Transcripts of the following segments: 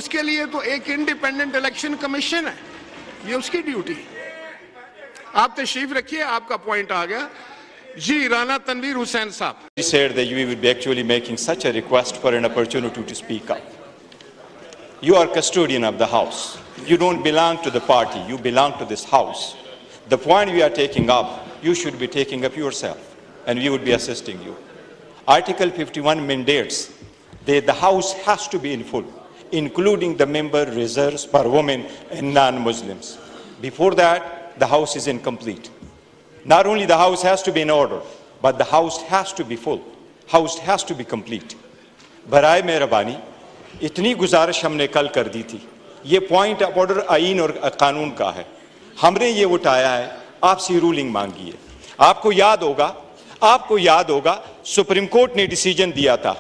उसके लिए तो एक इंडिपेंडेंट इलेक्शन कमीशन है, ये उसकी ड्यूटी। आप तशरीफ रखिए, आपका पॉइंट आ गया जी। राना तनवीर हुसैन साहब said that you would be actually making such a request for an opportunity to speak up. You are custodian of the house. You don't belong to the party, you belong to this house. The point we are taking up, you should be taking up yourself, and we would be assisting you. Article 51 mandates that the house has to be in full, including the member reserves for women and non-Muslims. Before that, the house is incomplete. Not only the house has to be in order, but the house has to be full. House has to be complete. बराए मेहरबानी इतनी गुजारिश हमने कल कर दी थी, ये point of order आईन और कानून का है, हमने ये उठाया है, आपसे रूलिंग मांगी है। आपको याद होगा सुप्रीम कोर्ट ने डिसीजन दिया था,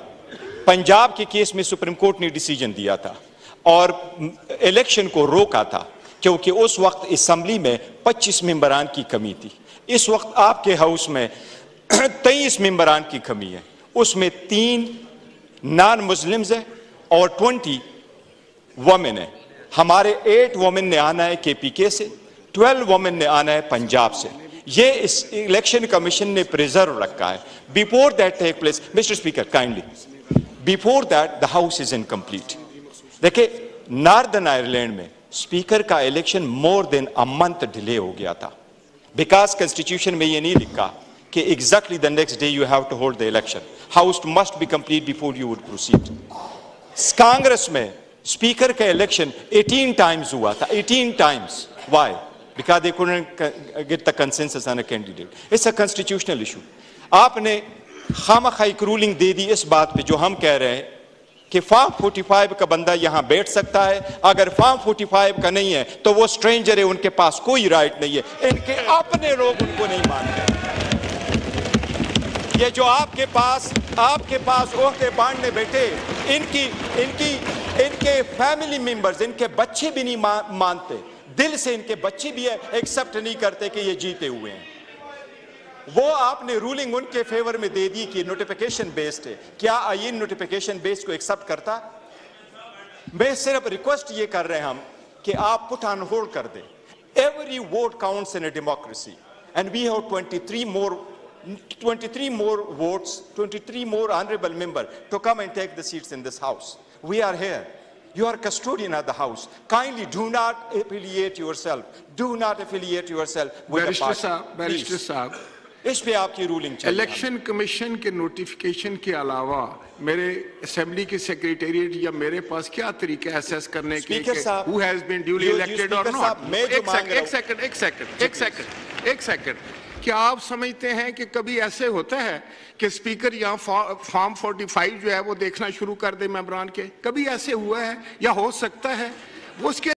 पंजाब के केस में सुप्रीम कोर्ट ने डिसीजन दिया था और इलेक्शन को रोका था, क्योंकि उस वक्त असेंबली में 25 मेंबरान की कमी थी। इस वक्त आपके हाउस में 23 मेंबरान की कमी है, उसमें 3 नॉन मुस्लिम्स है और 20 वुमेन है। हमारे 8 वुमेन ने आना है केपीके से, 12 वुमेन ने आना है पंजाब से। ये इस इलेक्शन कमीशन ने प्रिजर्व रखा है। Before that take place, mister speaker kindly, before that the house is incomplete. देखिए, नॉर्दर्न आयरलैंड में स्पीकर का election more than a month delay हो गया था, बिकॉज कॉन्स्टिट्यूशन में ये नहीं लिखा कि exactly the next day you have to hold the election, house must be complete before you would proceed. Congress में स्पीकर का इलेक्शन 18 टाइम्स हुआ था, 18 times. Why? Because they couldn't get the consensus on a candidate. It's a constitutional issue. आपने खामखा एक ruling दे दी इस बात पे, जो हम कह रहे हैं कि फॉर्म 45 का बंदा यहां बैठ सकता है। अगर फॉर्म 45 का नहीं है तो वो स्ट्रेंजर है, उनके पास कोई राइट नहीं है। इनके अपने लोग उनको नहीं मानते। ये जो आपके पास ओहदे बांटने बैठे, इनके फैमिली मेंबर्स, इनके बच्चे भी नहीं मानते, दिल से इनके बच्चे भी एक्सेप्ट नहीं करते कि ये जीते हुए हैं। वो आपने रूलिंग उनके फेवर में दे दी कि नोटिफिकेशन बेस्ड है। क्या आईन नोटिफिकेशन बेस्ड को एक्सेप्ट करता? मैं सिर्फ रिक्वेस्ट ये कर रहे हैं हम कि आप पुट ऑन होल्ड कर दें। Every vote counts in a democracy and we have 23 more votes, 23 more honorable members to come and take the seats in this house. We are here. You are custodian of the house. Kindly do not affiliate yourself. Do not affiliate yourself with the party. Barrister साहब, इस पे आपकी ruling चाहिए। Election commission के notification के अलावा मेरे assembly के सेक्रेटेरिएट या मेरे पास क्या तरीका है असेस करने के who has been duly elected or not? एक सेकंड, क्या आप समझते हैं कि कभी ऐसे होता है कि स्पीकर यहाँ फॉर्म 45 जो है वो देखना शुरू कर दे मेंबरान के? कभी ऐसे हुआ है या हो सकता है? वो उसके